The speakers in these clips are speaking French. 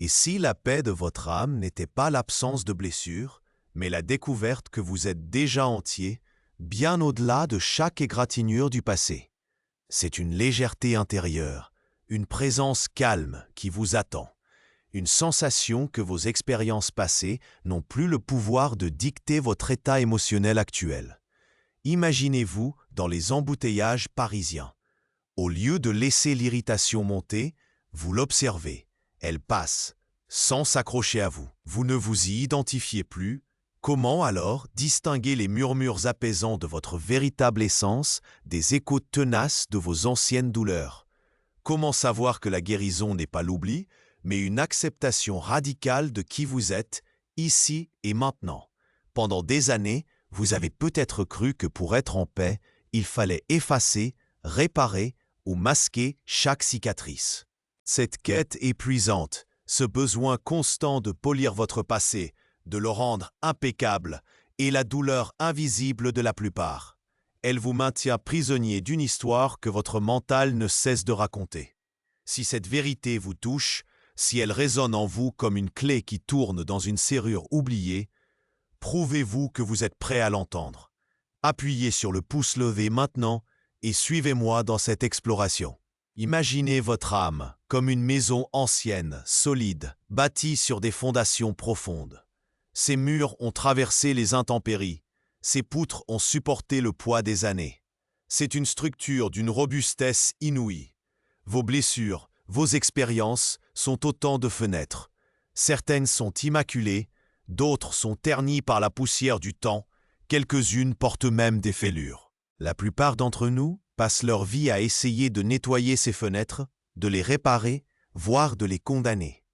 Et si la paix de votre âme n'était pas l'absence de blessures, mais la découverte que vous êtes déjà entier, bien au-delà de chaque égratignure du passé. C'est une légèreté intérieure, une présence calme qui vous attend, une sensation que vos expériences passées n'ont plus le pouvoir de dicter votre état émotionnel actuel. Imaginez-vous dans les embouteillages parisiens. Au lieu de laisser l'irritation monter, vous l'observez. Elle passe, sans s'accrocher à vous. Vous ne vous y identifiez plus. Comment alors distinguer les murmures apaisants de votre véritable essence des échos tenaces de vos anciennes douleurs? Comment savoir que la guérison n'est pas l'oubli, mais une acceptation radicale de qui vous êtes, ici et maintenant? Pendant des années, vous avez peut-être cru que pour être en paix, il fallait effacer, réparer ou masquer chaque cicatrice. Cette quête épuisante, ce besoin constant de polir votre passé, de le rendre impeccable, est la douleur invisible de la plupart. Elle vous maintient prisonnier d'une histoire que votre mental ne cesse de raconter. Si cette vérité vous touche, si elle résonne en vous comme une clé qui tourne dans une serrure oubliée, prouvez-vous que vous êtes prêt à l'entendre. Appuyez sur le pouce levé maintenant et suivez-moi dans cette exploration. Imaginez votre âme comme une maison ancienne, solide, bâtie sur des fondations profondes. Ses murs ont traversé les intempéries, ses poutres ont supporté le poids des années. C'est une structure d'une robustesse inouïe. Vos blessures, vos expériences sont autant de fenêtres. Certaines sont immaculées, d'autres sont ternies par la poussière du temps, quelques-unes portent même des fêlures. La plupart d'entre nous passent leur vie à essayer de nettoyer ces fenêtres, de les réparer, voire de les condamner.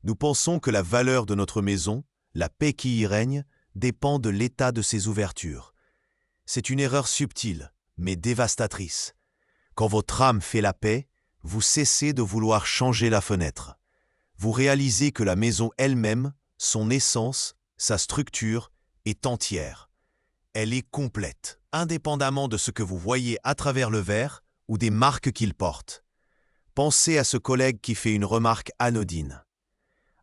Nous pensons que la valeur de notre maison, la paix qui y règne, dépend de l'état de ses ouvertures. C'est une erreur subtile, mais dévastatrice. Quand votre âme fait la paix, vous cessez de vouloir changer la fenêtre. Vous réalisez que la maison elle-même, son essence, sa structure, est entière. Elle est complète, indépendamment de ce que vous voyez à travers le verre ou des marques qu'il porte. Pensez à ce collègue qui fait une remarque anodine.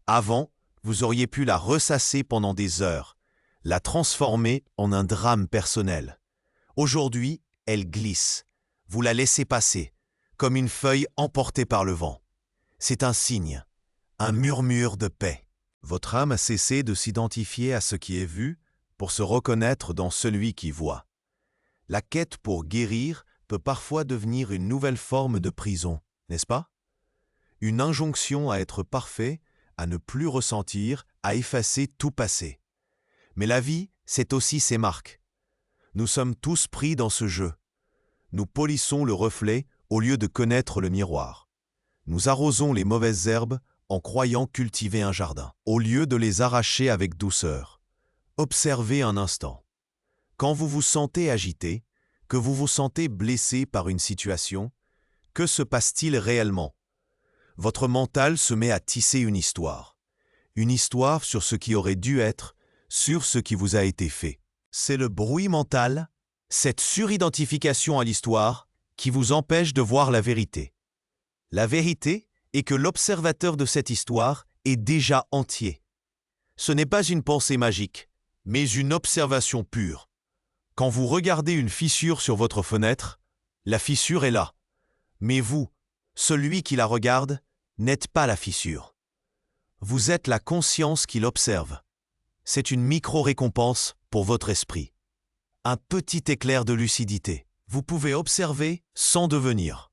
Avant, vous auriez pu la ressasser pendant des heures, la transformer en un drame personnel. Aujourd'hui, elle glisse. Vous la laissez passer, comme une feuille emportée par le vent. C'est un signe, un murmure de paix. Votre âme a cessé de s'identifier à ce qui est vu pour se reconnaître dans celui qui voit. La quête pour guérir peut parfois devenir une nouvelle forme de prison, n'est-ce pas? Une injonction à être parfait, à ne plus ressentir, à effacer tout passé. Mais la vie, c'est aussi ses marques. Nous sommes tous pris dans ce jeu. Nous polissons le reflet au lieu de connaître le miroir. Nous arrosons les mauvaises herbes en croyant cultiver un jardin, au lieu de les arracher avec douceur. Observez un instant. Quand vous vous sentez agité, que vous vous sentez blessé par une situation, que se passe-t-il réellement? Votre mental se met à tisser une histoire sur ce qui aurait dû être, sur ce qui vous a été fait. C'est le bruit mental, cette suridentification à l'histoire, qui vous empêche de voir la vérité. La vérité est que l'observateur de cette histoire est déjà entier. Ce n'est pas une pensée magique, mais une observation pure. Quand vous regardez une fissure sur votre fenêtre, la fissure est là. Mais vous, celui qui la regarde, n'êtes pas la fissure. Vous êtes la conscience qui l'observe. C'est une micro-récompense pour votre esprit. Un petit éclair de lucidité. Vous pouvez observer sans devenir.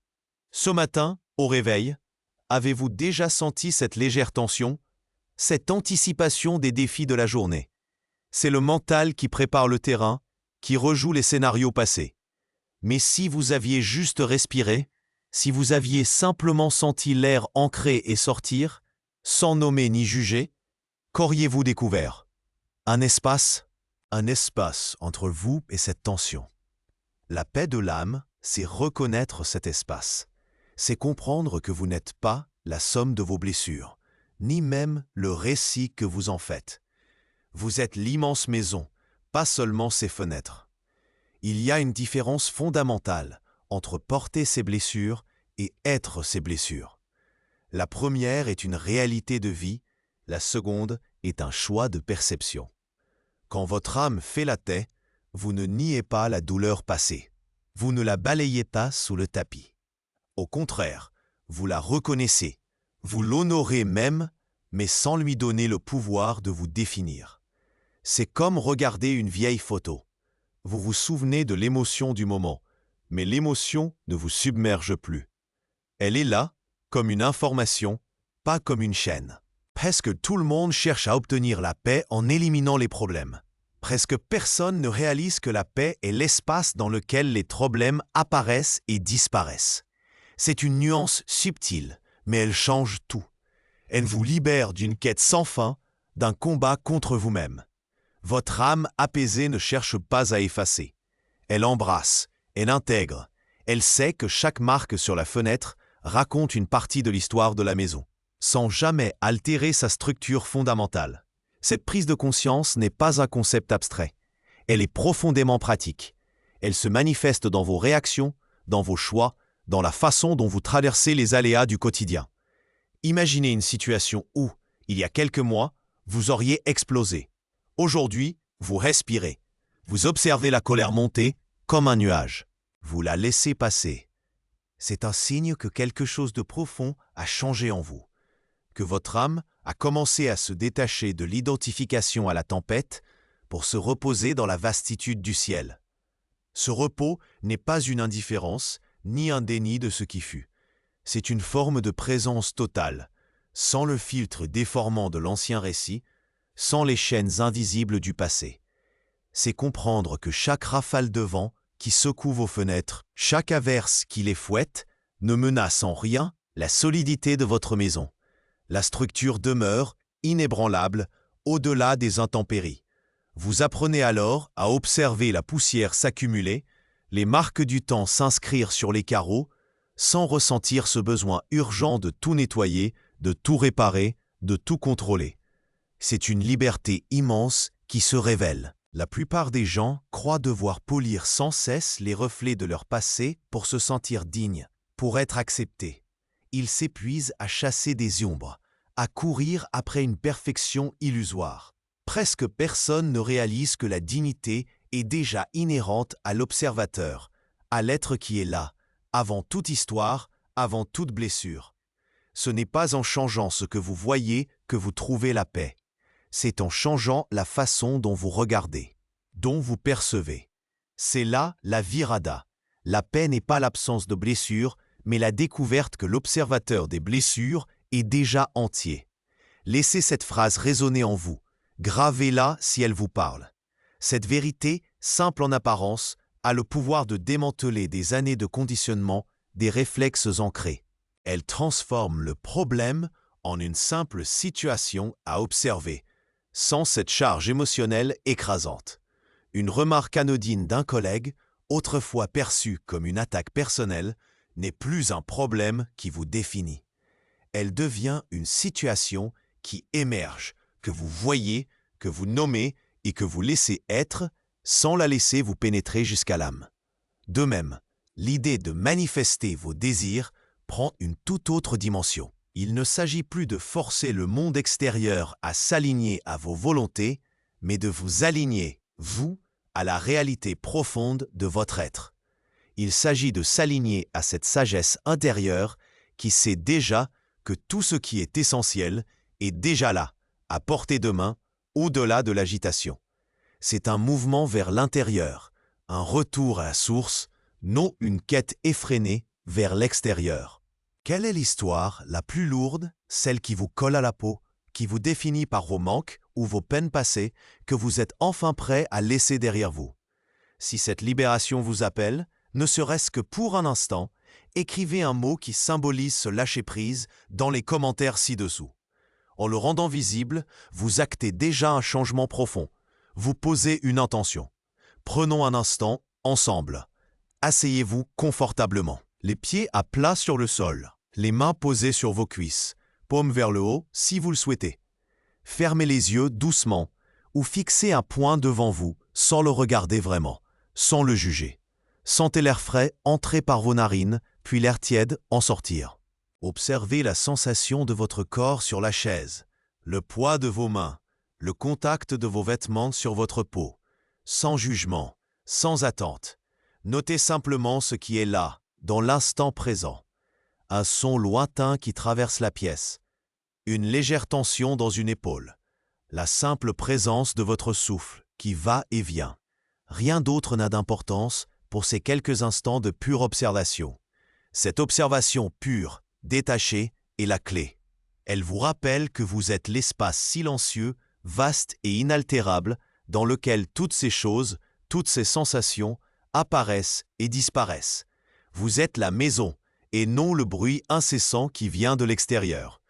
Ce matin, au réveil, avez-vous déjà senti cette légère tension, cette anticipation des défis de la journée? C'est le mental qui prépare le terrain, qui rejoue les scénarios passés. Mais si vous aviez juste respiré, si vous aviez simplement senti l'air entrer et sortir, sans nommer ni juger, qu'auriez-vous découvert? Un espace entre vous et cette tension. La paix de l'âme, c'est reconnaître cet espace. C'est comprendre que vous n'êtes pas la somme de vos blessures, ni même le récit que vous en faites. Vous êtes l'immense maison, pas seulement ses fenêtres. Il y a une différence fondamentale entre porter ses blessures et être ses blessures. La première est une réalité de vie, la seconde est un choix de perception. Quand votre âme fait la paix, vous ne niez pas la douleur passée. Vous ne la balayez pas sous le tapis. Au contraire, vous la reconnaissez, vous l'honorez même, mais sans lui donner le pouvoir de vous définir. C'est comme regarder une vieille photo. Vous vous souvenez de l'émotion du moment, mais l'émotion ne vous submerge plus. Elle est là, comme une information, pas comme une chaîne. Presque tout le monde cherche à obtenir la paix en éliminant les problèmes. Presque personne ne réalise que la paix est l'espace dans lequel les problèmes apparaissent et disparaissent. C'est une nuance subtile, mais elle change tout. Elle vous libère d'une quête sans fin, d'un combat contre vous-même. Votre âme apaisée ne cherche pas à effacer. Elle embrasse, elle intègre, elle sait que chaque marque sur la fenêtre raconte une partie de l'histoire de la maison, sans jamais altérer sa structure fondamentale. Cette prise de conscience n'est pas un concept abstrait. Elle est profondément pratique. Elle se manifeste dans vos réactions, dans vos choix, dans la façon dont vous traversez les aléas du quotidien. Imaginez une situation où, il y a quelques mois, vous auriez explosé. Aujourd'hui, vous respirez. Vous observez la colère monter comme un nuage. Vous la laissez passer. C'est un signe que quelque chose de profond a changé en vous, que votre âme a commencé à se détacher de l'identification à la tempête pour se reposer dans la vastitude du ciel. Ce repos n'est pas une indifférence, ni un déni de ce qui fut. C'est une forme de présence totale, sans le filtre déformant de l'ancien récit, sans les chaînes invisibles du passé. C'est comprendre que chaque rafale de vent qui secoue vos fenêtres, chaque averse qui les fouette, ne menace en rien la solidité de votre maison. La structure demeure, inébranlable, au-delà des intempéries. Vous apprenez alors à observer la poussière s'accumuler, les marques du temps s'inscrire sur les carreaux, sans ressentir ce besoin urgent de tout nettoyer, de tout réparer, de tout contrôler. C'est une liberté immense qui se révèle. La plupart des gens croient devoir polir sans cesse les reflets de leur passé pour se sentir dignes, pour être acceptés. Ils s'épuisent à chasser des ombres, à courir après une perfection illusoire. Presque personne ne réalise que la dignité est déjà inhérente à l'observateur, à l'être qui est là, avant toute histoire, avant toute blessure. Ce n'est pas en changeant ce que vous voyez que vous trouvez la paix. C'est en changeant la façon dont vous regardez, dont vous percevez. C'est là la virada. La paix n'est pas l'absence de blessures, mais la découverte que l'observateur des blessures est déjà entier. Laissez cette phrase résonner en vous. Gravez-la si elle vous parle. Cette vérité, simple en apparence, a le pouvoir de démanteler des années de conditionnement, des réflexes ancrés. Elle transforme le problème en une simple situation à observer, sans cette charge émotionnelle écrasante. Une remarque anodine d'un collègue, autrefois perçue comme une attaque personnelle, n'est plus un problème qui vous définit. Elle devient une situation qui émerge, que vous voyez, que vous nommez et que vous laissez être, sans la laisser vous pénétrer jusqu'à l'âme. De même, l'idée de manifester vos désirs prend une toute autre dimension. Il ne s'agit plus de forcer le monde extérieur à s'aligner à vos volontés, mais de vous aligner, vous, à la réalité profonde de votre être. Il s'agit de s'aligner à cette sagesse intérieure qui sait déjà que tout ce qui est essentiel est déjà là, à portée de main, au-delà de l'agitation. C'est un mouvement vers l'intérieur, un retour à la source, non une quête effrénée vers l'extérieur. Quelle est l'histoire la plus lourde, celle qui vous colle à la peau, qui vous définit par vos manques ou vos peines passées, que vous êtes enfin prêt à laisser derrière vous? Si cette libération vous appelle, ne serait-ce que pour un instant, écrivez un mot qui symbolise ce lâcher-prise dans les commentaires ci-dessous. En le rendant visible, vous actez déjà un changement profond. Vous posez une intention. Prenons un instant, ensemble. Asseyez-vous confortablement. Les pieds à plat sur le sol, les mains posées sur vos cuisses, paumes vers le haut si vous le souhaitez. Fermez les yeux doucement ou fixez un point devant vous sans le regarder vraiment, sans le juger. Sentez l'air frais entrer par vos narines, puis l'air tiède en sortir. Observez la sensation de votre corps sur la chaise, le poids de vos mains, le contact de vos vêtements sur votre peau, sans jugement, sans attente. Notez simplement ce qui est là, dans l'instant présent. Un son lointain qui traverse la pièce, une légère tension dans une épaule, la simple présence de votre souffle qui va et vient. Rien d'autre n'a d'importance pour ces quelques instants de pure observation. Cette observation pure, détachée, est la clé. Elle vous rappelle que vous êtes l'espace silencieux, vaste et inaltérable dans lequel toutes ces choses, toutes ces sensations apparaissent et disparaissent. Vous êtes la maison et non le bruit incessant qui vient de l'extérieur.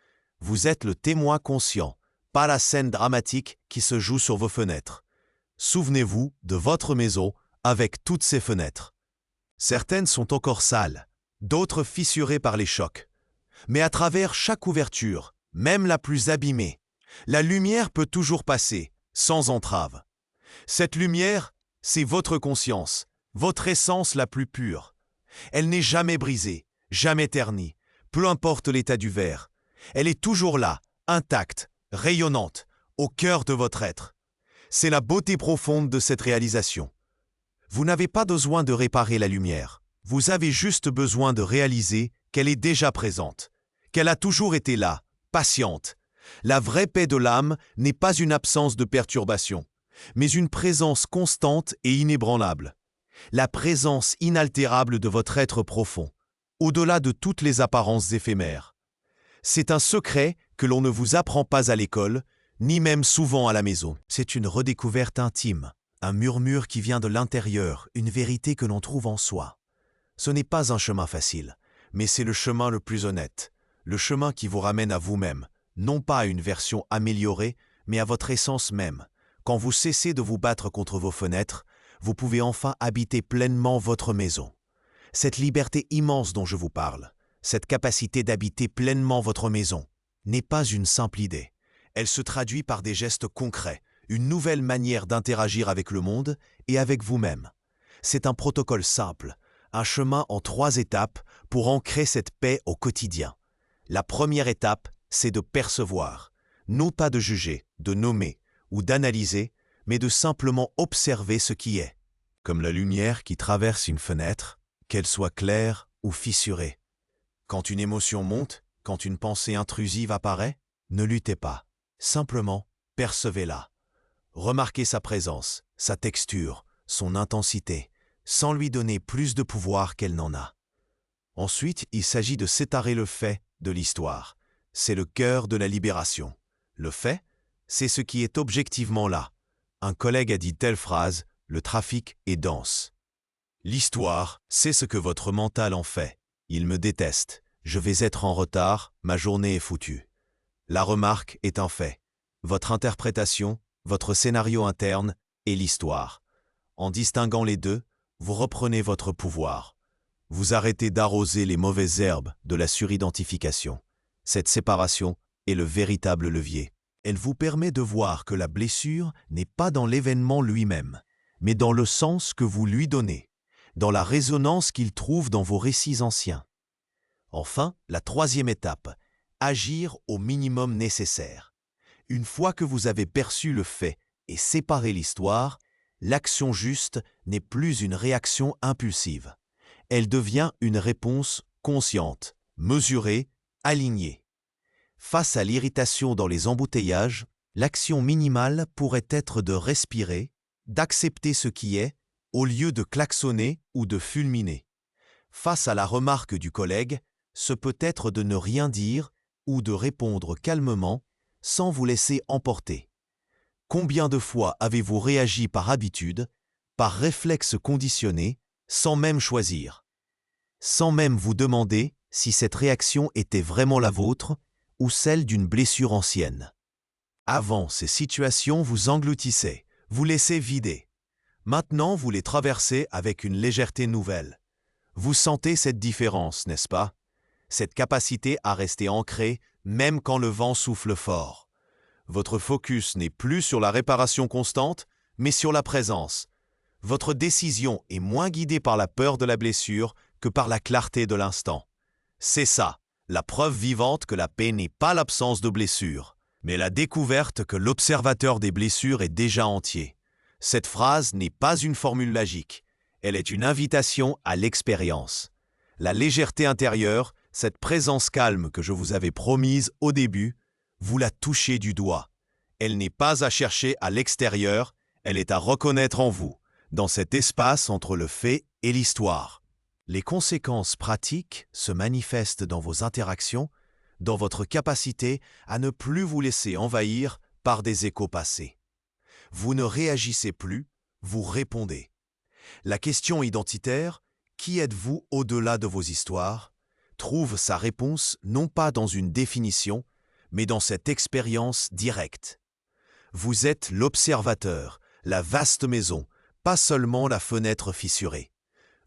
Vous êtes le témoin conscient, pas la scène dramatique qui se joue sur vos fenêtres. Souvenez-vous de votre maison avec toutes ses fenêtres. Certaines sont encore sales, d'autres fissurées par les chocs. Mais à travers chaque ouverture, même la plus abîmée, la lumière peut toujours passer, sans entrave. Cette lumière, c'est votre conscience, votre essence la plus pure. Elle n'est jamais brisée, jamais ternie, peu importe l'état du verre. Elle est toujours là, intacte, rayonnante, au cœur de votre être. C'est la beauté profonde de cette réalisation. Vous n'avez pas besoin de réparer la lumière. Vous avez juste besoin de réaliser qu'elle est déjà présente, qu'elle a toujours été là, patiente. La vraie paix de l'âme n'est pas une absence de perturbation, mais une présence constante et inébranlable. La présence inaltérable de votre être profond, au-delà de toutes les apparences éphémères. C'est un secret que l'on ne vous apprend pas à l'école, ni même souvent à la maison. C'est une redécouverte intime, un murmure qui vient de l'intérieur, une vérité que l'on trouve en soi. Ce n'est pas un chemin facile, mais c'est le chemin le plus honnête, le chemin qui vous ramène à vous-même, non pas à une version améliorée, mais à votre essence même. Quand vous cessez de vous battre contre vos fenêtres, vous pouvez enfin habiter pleinement votre maison. Cette liberté immense dont je vous parle, cette capacité d'habiter pleinement votre maison, n'est pas une simple idée. Elle se traduit par des gestes concrets, une nouvelle manière d'interagir avec le monde et avec vous-même. C'est un protocole simple, un chemin en 3 étapes pour ancrer cette paix au quotidien. La première étape, c'est de percevoir, non pas de juger, de nommer ou d'analyser, mais de simplement observer ce qui est, comme la lumière qui traverse une fenêtre, qu'elle soit claire ou fissurée. Quand une émotion monte, quand une pensée intrusive apparaît, ne luttez pas, simplement percevez-la. Remarquez sa présence, sa texture, son intensité, sans lui donner plus de pouvoir qu'elle n'en a. Ensuite, il s'agit de séparer le fait de l'histoire. C'est le cœur de la libération. Le fait, c'est ce qui est objectivement là. Un collègue a dit telle phrase, le trafic est dense. L'histoire, c'est ce que votre mental en fait. Il me déteste, je vais être en retard, ma journée est foutue. La remarque est un fait. Votre interprétation, votre scénario interne et l'histoire. En distinguant les deux, vous reprenez votre pouvoir. Vous arrêtez d'arroser les mauvaises herbes de la suridentification. Cette séparation est le véritable levier. Elle vous permet de voir que la blessure n'est pas dans l'événement lui-même, mais dans le sens que vous lui donnez, dans la résonance qu'il trouve dans vos récits anciens. Enfin, la troisième étape, agir au minimum nécessaire. Une fois que vous avez perçu le fait et séparé l'histoire, l'action juste n'est plus une réaction impulsive. Elle devient une réponse consciente, mesurée, alignée. Face à l'irritation dans les embouteillages, l'action minimale pourrait être de respirer, d'accepter ce qui est, au lieu de klaxonner ou de fulminer. Face à la remarque du collègue, ce peut être de ne rien dire ou de répondre calmement sans vous laisser emporter. Combien de fois avez-vous réagi par habitude, par réflexe conditionné, sans même choisir, sans même vous demander si cette réaction était vraiment la vôtre ou celle d'une blessure ancienne? Avant, ces situations vous engloutissaient, vous laissaient vider. Maintenant, vous les traversez avec une légèreté nouvelle. Vous sentez cette différence, n'est-ce pas? Cette capacité à rester ancré même quand le vent souffle fort. Votre focus n'est plus sur la réparation constante, mais sur la présence. Votre décision est moins guidée par la peur de la blessure que par la clarté de l'instant. C'est ça, la preuve vivante que la paix n'est pas l'absence de blessures, mais la découverte que l'observateur des blessures est déjà entier. Cette phrase n'est pas une formule magique, elle est une invitation à l'expérience. La légèreté intérieure, cette présence calme que je vous avais promise au début, vous la touchez du doigt. Elle n'est pas à chercher à l'extérieur, elle est à reconnaître en vous, dans cet espace entre le fait et l'histoire. Les conséquences pratiques se manifestent dans vos interactions, dans votre capacité à ne plus vous laisser envahir par des échos passés. Vous ne réagissez plus, vous répondez. La question identitaire, qui êtes-vous au-delà de vos histoires, trouve sa réponse non pas dans une définition, mais dans cette expérience directe. Vous êtes l'observateur, la vaste maison, pas seulement la fenêtre fissurée.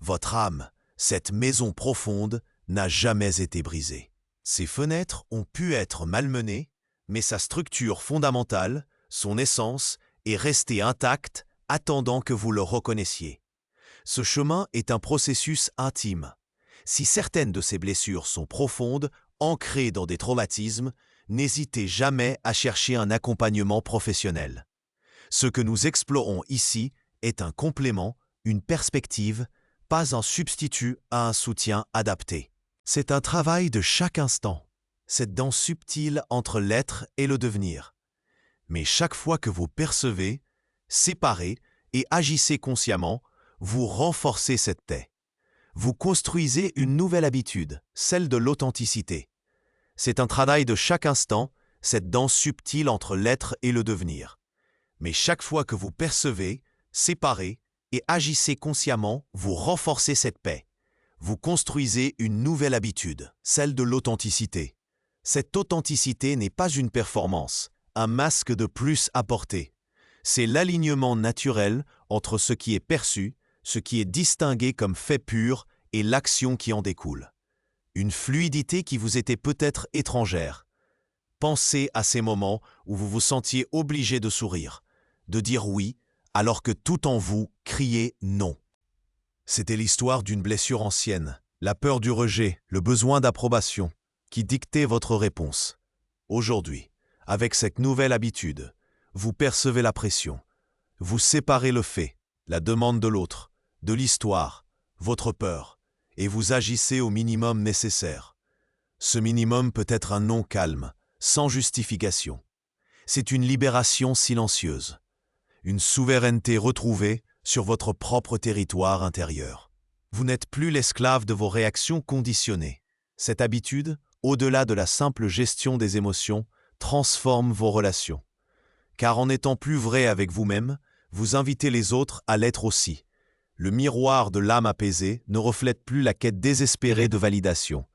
Votre âme, cette maison profonde, n'a jamais été brisée. Ces fenêtres ont pu être malmenées, mais sa structure fondamentale, son essence, est restée intacte, attendant que vous le reconnaissiez. Ce chemin est un processus intime. Si certaines de ces blessures sont profondes, ancrées dans des traumatismes, n'hésitez jamais à chercher un accompagnement professionnel. Ce que nous explorons ici est un complément, une perspective, pas un substitut à un soutien adapté. C'est un travail de chaque instant, cette danse subtile entre l'être et le devenir. Mais chaque fois que vous percevez, séparez et agissez consciemment, vous renforcez cette paix. Vous construisez une nouvelle habitude, celle de l'authenticité. C'est un travail de chaque instant, cette danse subtile entre l'être et le devenir. Mais chaque fois que vous percevez, séparez et agissez consciemment, vous renforcez cette paix. Vous construisez une nouvelle habitude, celle de l'authenticité. Cette authenticité n'est pas une performance, un masque de plus à porter. C'est l'alignement naturel entre ce qui est perçu, ce qui est distingué comme fait pur et l'action qui en découle. Une fluidité qui vous était peut-être étrangère. Pensez à ces moments où vous vous sentiez obligé de sourire, de dire oui, alors que tout en vous criait non. C'était l'histoire d'une blessure ancienne, la peur du rejet, le besoin d'approbation, qui dictait votre réponse. Aujourd'hui, avec cette nouvelle habitude, vous percevez la pression. Vous séparez le fait, la demande de l'autre, de l'histoire, votre peur, et vous agissez au minimum nécessaire. Ce minimum peut être un non calme, sans justification. C'est une libération silencieuse, une souveraineté retrouvée sur votre propre territoire intérieur. Vous n'êtes plus l'esclave de vos réactions conditionnées. Cette habitude, au-delà de la simple gestion des émotions, transforme vos relations. Car en étant plus vrai avec vous-même, vous invitez les autres à l'être aussi. Le miroir de l'âme apaisée ne reflète plus la quête désespérée de validation.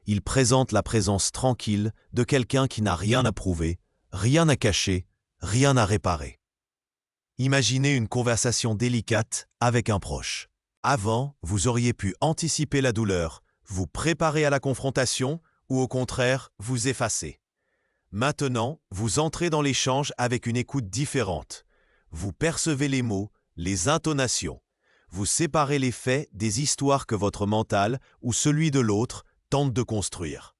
Il présente la présence tranquille de quelqu'un qui n'a rien à prouver, rien à cacher, rien à réparer. Imaginez une conversation délicate avec un proche. Avant, vous auriez pu anticiper la douleur, vous préparer à la confrontation ou au contraire, vous effacer. Maintenant, vous entrez dans l'échange avec une écoute différente. Vous percevez les mots, les intonations. Vous séparez les faits des histoires que votre mental ou celui de l'autre tente de construire.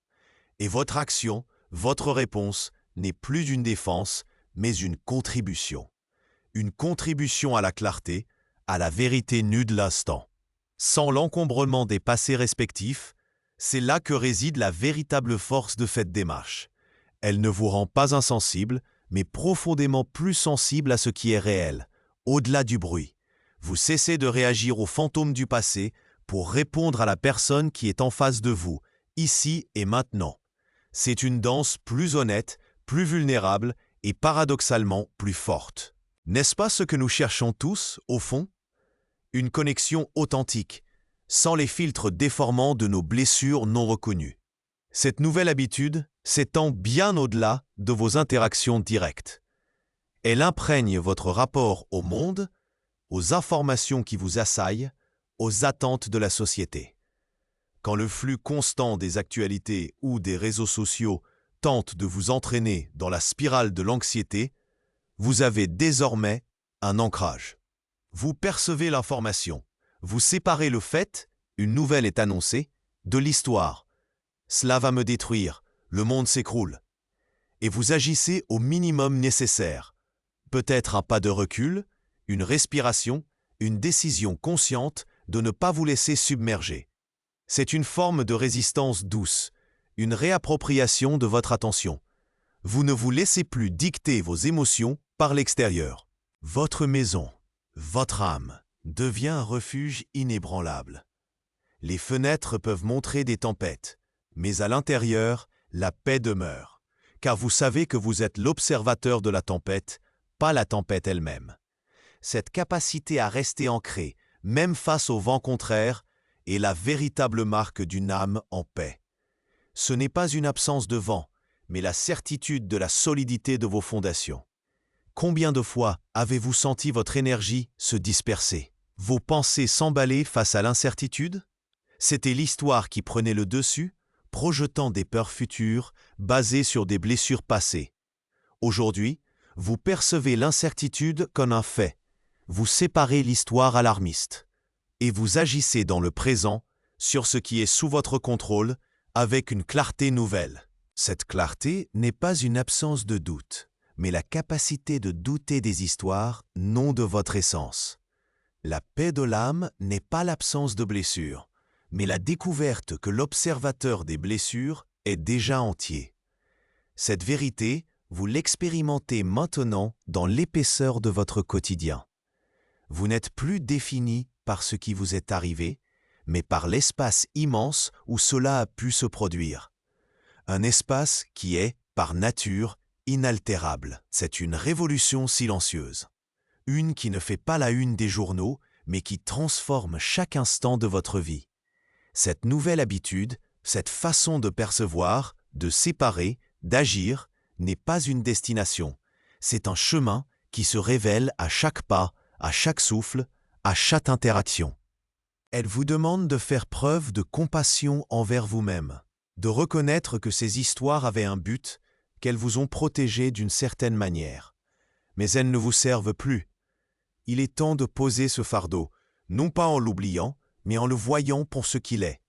Et votre action, votre réponse, n'est plus une défense, mais une contribution. Une contribution à la clarté, à la vérité nue de l'instant. Sans l'encombrement des passés respectifs, c'est là que réside la véritable force de cette démarche. Elle ne vous rend pas insensible, mais profondément plus sensible à ce qui est réel, au-delà du bruit. Vous cessez de réagir aux fantômes du passé pour répondre à la personne qui est en face de vous, ici et maintenant. C'est une danse plus honnête, plus vulnérable et paradoxalement plus forte. N'est-ce pas ce que nous cherchons tous, au fond? Une connexion authentique, sans les filtres déformants de nos blessures non reconnues. Cette nouvelle habitude s'étend bien au-delà de vos interactions directes. Elle imprègne votre rapport au monde, aux informations qui vous assaillent, aux attentes de la société. Quand le flux constant des actualités ou des réseaux sociaux tente de vous entraîner dans la spirale de l'anxiété, vous avez désormais un ancrage. Vous percevez l'information, vous séparez le fait, une nouvelle est annoncée, de l'histoire. Cela va me détruire, le monde s'écroule. Et vous agissez au minimum nécessaire. Peut-être un pas de recul, une respiration, une décision consciente de ne pas vous laisser submerger. C'est une forme de résistance douce, une réappropriation de votre attention. Vous ne vous laissez plus dicter vos émotions par l'extérieur. Votre maison, votre âme, devient un refuge inébranlable. Les fenêtres peuvent montrer des tempêtes, mais à l'intérieur, la paix demeure, car vous savez que vous êtes l'observateur de la tempête, pas la tempête elle-même. Cette capacité à rester ancré, même face au vent contraire, est la véritable marque d'une âme en paix. Ce n'est pas une absence de vent, mais la certitude de la solidité de vos fondations. Combien de fois avez-vous senti votre énergie se disperser, vos pensées s'emballer face à l'incertitude? C'était l'histoire qui prenait le dessus, projetant des peurs futures basées sur des blessures passées. Aujourd'hui, vous percevez l'incertitude comme un fait. Vous séparez l'histoire alarmiste. Et vous agissez dans le présent, sur ce qui est sous votre contrôle, avec une clarté nouvelle. Cette clarté n'est pas une absence de doute, mais la capacité de douter des histoires, non de votre essence. La paix de l'âme n'est pas l'absence de blessures, mais la découverte que l'observateur des blessures est déjà entier. Cette vérité, vous l'expérimentez maintenant dans l'épaisseur de votre quotidien. Vous n'êtes plus défini par ce qui vous est arrivé, mais par l'espace immense où cela a pu se produire. Un espace qui est, par nature, inaltérable. C'est une révolution silencieuse. Une qui ne fait pas la une des journaux, mais qui transforme chaque instant de votre vie. Cette nouvelle habitude, cette façon de percevoir, de séparer, d'agir, n'est pas une destination. C'est un chemin qui se révèle à chaque pas, à chaque souffle, à chaque interaction. Elle vous demande de faire preuve de compassion envers vous-même, de reconnaître que ces histoires avaient un but, qu'elles vous ont protégé d'une certaine manière. Mais elles ne vous servent plus. Il est temps de poser ce fardeau, non pas en l'oubliant, mais en le voyant pour ce qu'il est,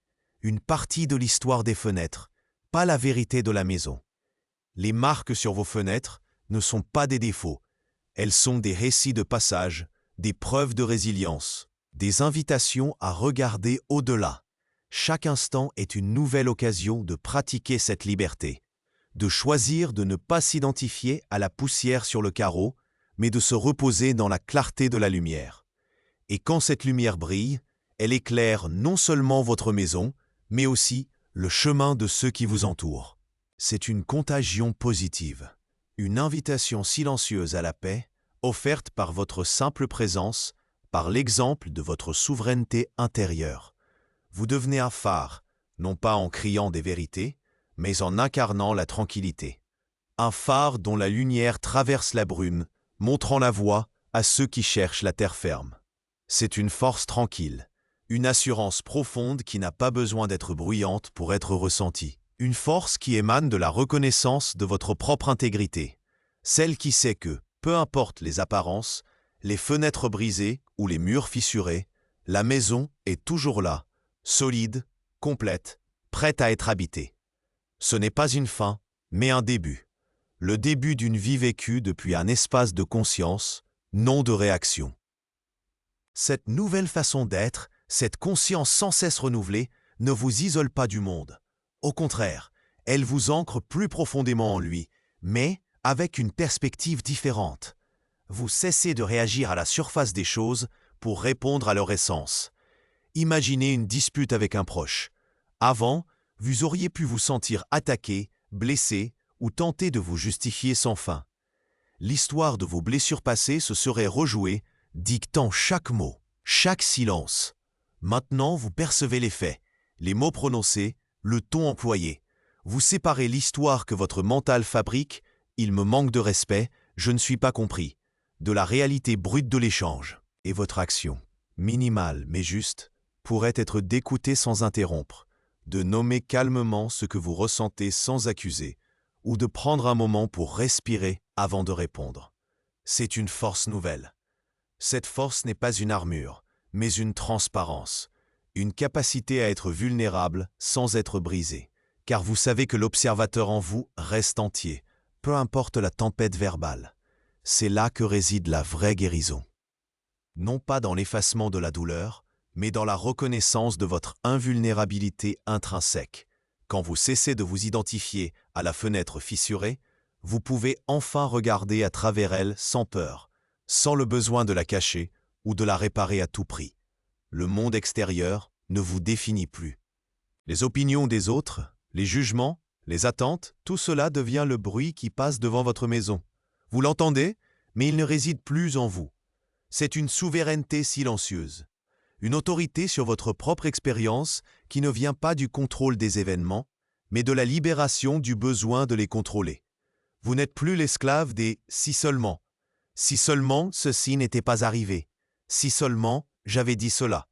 une partie de l'histoire des fenêtres, pas la vérité de la maison. Les marques sur vos fenêtres ne sont pas des défauts, elles sont des récits de passage, des preuves de résilience, des invitations à regarder au-delà. Chaque instant est une nouvelle occasion de pratiquer cette liberté, de choisir de ne pas s'identifier à la poussière sur le carreau, mais de se reposer dans la clarté de la lumière. Et quand cette lumière brille, elle éclaire non seulement votre maison, mais aussi le chemin de ceux qui vous entourent. C'est une contagion positive, une invitation silencieuse à la paix, offerte par votre simple présence, par l'exemple de votre souveraineté intérieure. Vous devenez un phare, non pas en criant des vérités, mais en incarnant la tranquillité. Un phare dont la lumière traverse la brume, montrant la voie à ceux qui cherchent la terre ferme. C'est une force tranquille, une assurance profonde qui n'a pas besoin d'être bruyante pour être ressentie. Une force qui émane de la reconnaissance de votre propre intégrité, celle qui sait que, peu importe les apparences, les fenêtres brisées ou les murs fissurés, la maison est toujours là, solide, complète, prête à être habitée. Ce n'est pas une fin, mais un début. Le début d'une vie vécue depuis un espace de conscience, non de réaction. Cette nouvelle façon d'être, cette conscience sans cesse renouvelée, ne vous isole pas du monde. Au contraire, elle vous ancre plus profondément en lui, mais avec une perspective différente. Vous cessez de réagir à la surface des choses pour répondre à leur essence. Imaginez une dispute avec un proche. Avant, vous auriez pu vous sentir attaqué, blessé ou tenté de vous justifier sans fin. L'histoire de vos blessures passées se serait rejouée, dictant chaque mot, chaque silence. Maintenant, vous percevez les faits, les mots prononcés, le ton employé. Vous séparez l'histoire que votre mental fabrique, il me manque de respect, je ne suis pas compris, de la réalité brute de l'échange. Et votre action, minimale mais juste, pourrait être d'écouter sans interrompre, de nommer calmement ce que vous ressentez sans accuser, ou de prendre un moment pour respirer avant de répondre. C'est une force nouvelle. Cette force n'est pas une armure, mais une transparence, une capacité à être vulnérable sans être brisé, car vous savez que l'observateur en vous reste entier, peu importe la tempête verbale. C'est là que réside la vraie guérison. Non pas dans l'effacement de la douleur, mais dans la reconnaissance de votre invulnérabilité intrinsèque. Quand vous cessez de vous identifier à la fenêtre fissurée, vous pouvez enfin regarder à travers elle sans peur, sans le besoin de la cacher ou de la réparer à tout prix. Le monde extérieur ne vous définit plus. Les opinions des autres, les jugements, les attentes, tout cela devient le bruit qui passe devant votre maison. Vous l'entendez, mais il ne réside plus en vous. C'est une souveraineté silencieuse, une autorité sur votre propre expérience qui ne vient pas du contrôle des événements, mais de la libération du besoin de les contrôler. Vous n'êtes plus l'esclave des « si seulement ». Si seulement ceci n'était pas arrivé. Si seulement j'avais dit cela.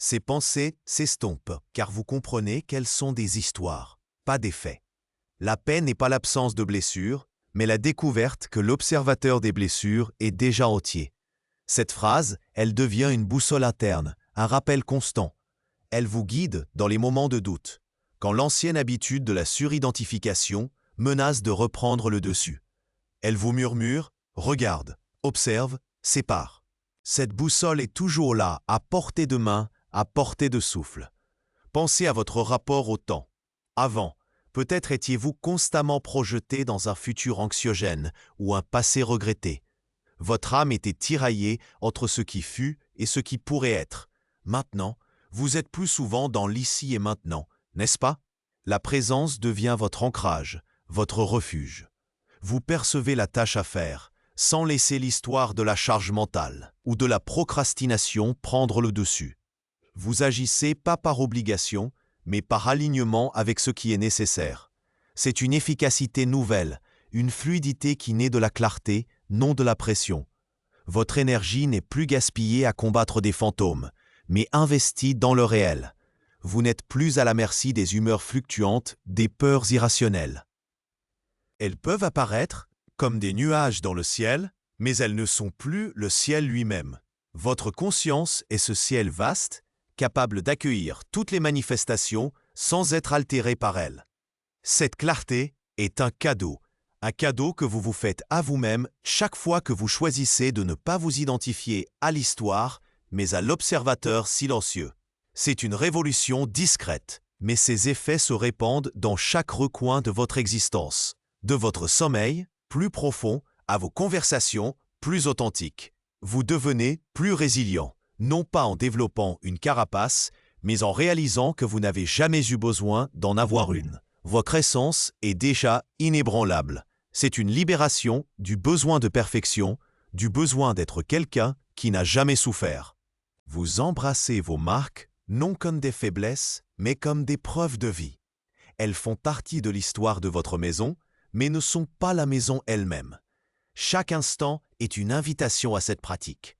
Ces pensées s'estompent, car vous comprenez qu'elles sont des histoires, pas des faits. La paix n'est pas l'absence de blessures, mais la découverte que l'observateur des blessures est déjà entier. Cette phrase, elle devient une boussole interne, un rappel constant. Elle vous guide dans les moments de doute, quand l'ancienne habitude de la suridentification menace de reprendre le dessus. Elle vous murmure, regarde, observe, sépare. Cette boussole est toujours là, à portée de main, à portée de souffle. Pensez à votre rapport au temps. Avant, peut-être étiez-vous constamment projeté dans un futur anxiogène ou un passé regretté. Votre âme était tiraillée entre ce qui fut et ce qui pourrait être. Maintenant, vous êtes plus souvent dans l'ici et maintenant, n'est-ce pas? La présence devient votre ancrage, votre refuge. Vous percevez la tâche à faire, sans laisser l'histoire de la charge mentale ou de la procrastination prendre le dessus. Vous agissez pas par obligation, mais par alignement avec ce qui est nécessaire. C'est une efficacité nouvelle, une fluidité qui naît de la clarté, non de la pression. Votre énergie n'est plus gaspillée à combattre des fantômes, mais investie dans le réel. Vous n'êtes plus à la merci des humeurs fluctuantes, des peurs irrationnelles. Elles peuvent apparaître comme des nuages dans le ciel, mais elles ne sont plus le ciel lui-même. Votre conscience est ce ciel vaste, capable d'accueillir toutes les manifestations sans être altéré par elles. Cette clarté est un cadeau que vous vous faites à vous-même chaque fois que vous choisissez de ne pas vous identifier à l'histoire, mais à l'observateur silencieux. C'est une révolution discrète, mais ses effets se répandent dans chaque recoin de votre existence, de votre sommeil, plus profond, à vos conversations, plus authentiques. Vous devenez plus résilient, non pas en développant une carapace, mais en réalisant que vous n'avez jamais eu besoin d'en avoir une. Votre essence est déjà inébranlable. C'est une libération du besoin de perfection, du besoin d'être quelqu'un qui n'a jamais souffert. Vous embrassez vos marques non comme des faiblesses, mais comme des preuves de vie. Elles font partie de l'histoire de votre maison, mais ne sont pas la maison elle-même. Chaque instant est une invitation à cette pratique.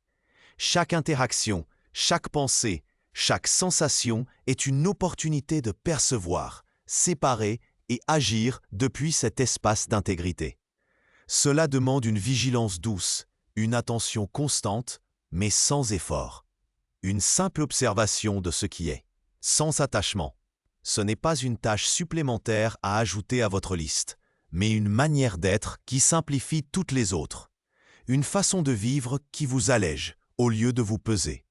Chaque interaction, chaque pensée, chaque sensation est une opportunité de percevoir, séparer et agir depuis cet espace d'intégrité. Cela demande une vigilance douce, une attention constante, mais sans effort. Une simple observation de ce qui est, sans attachement. Ce n'est pas une tâche supplémentaire à ajouter à votre liste, mais une manière d'être qui simplifie toutes les autres. Une façon de vivre qui vous allège au lieu de vous peser.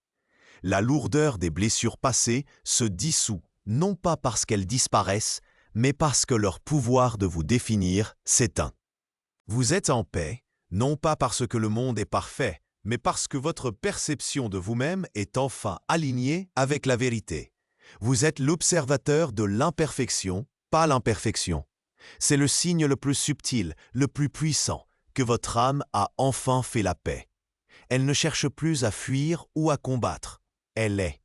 La lourdeur des blessures passées se dissout, non pas parce qu'elles disparaissent, mais parce que leur pouvoir de vous définir s'éteint. Vous êtes en paix, non pas parce que le monde est parfait, mais parce que votre perception de vous-même est enfin alignée avec la vérité. Vous êtes l'observateur de l'imperfection, pas l'imperfection. C'est le signe le plus subtil, le plus puissant, que votre âme a enfin fait la paix. Elle ne cherche plus à fuir ou à combattre. Elle est.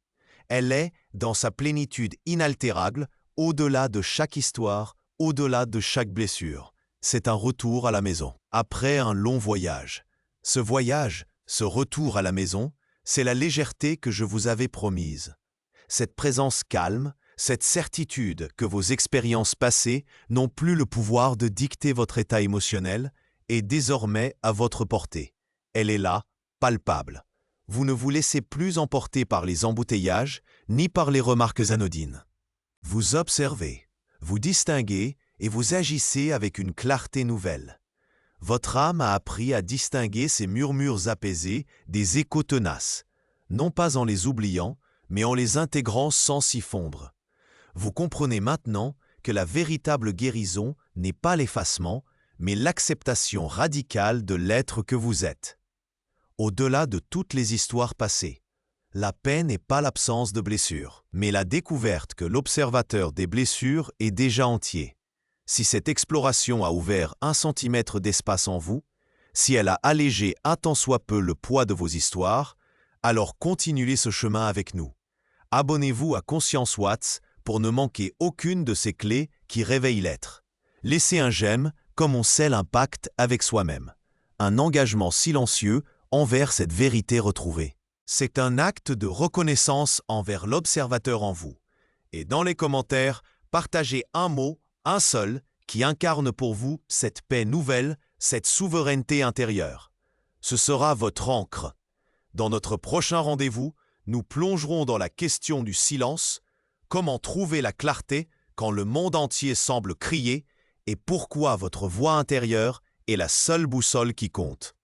Elle est dans sa plénitude inaltérable, au-delà de chaque histoire, au-delà de chaque blessure. C'est un retour à la maison, après un long voyage. Ce voyage, ce retour à la maison, c'est la légèreté que je vous avais promise. Cette présence calme, cette certitude que vos expériences passées n'ont plus le pouvoir de dicter votre état émotionnel est désormais à votre portée. Elle est là, palpable. Vous ne vous laissez plus emporter par les embouteillages ni par les remarques anodines. Vous observez, Vous distinguez et vous agissez avec une clarté nouvelle. Votre âme a appris à distinguer ces murmures apaisés des échos tenaces, non pas en les oubliant, mais en les intégrant sans s'y fondre. Vous comprenez maintenant que la véritable guérison n'est pas l'effacement, mais l'acceptation radicale de l'être que vous êtes. Au-delà de toutes les histoires passées, la paix n'est pas l'absence de blessures, mais la découverte que l'observateur des blessures est déjà entier. Si cette exploration a ouvert 1 centimètre d'espace en vous, si elle a allégé un tant soit peu le poids de vos histoires, alors continuez ce chemin avec nous. Abonnez-vous à Conscience Watts pour ne manquer aucune de ces clés qui réveillent l'être. Laissez un j'aime comme on scelle un pacte avec soi-même. Un engagement silencieux envers cette vérité retrouvée. C'est un acte de reconnaissance envers l'observateur en vous. Et dans les commentaires, partagez un mot, un seul, qui incarne pour vous cette paix nouvelle, cette souveraineté intérieure. Ce sera votre ancre. Dans notre prochain rendez-vous, nous plongerons dans la question du silence, comment trouver la clarté quand le monde entier semble crier et pourquoi votre voix intérieure est la seule boussole qui compte.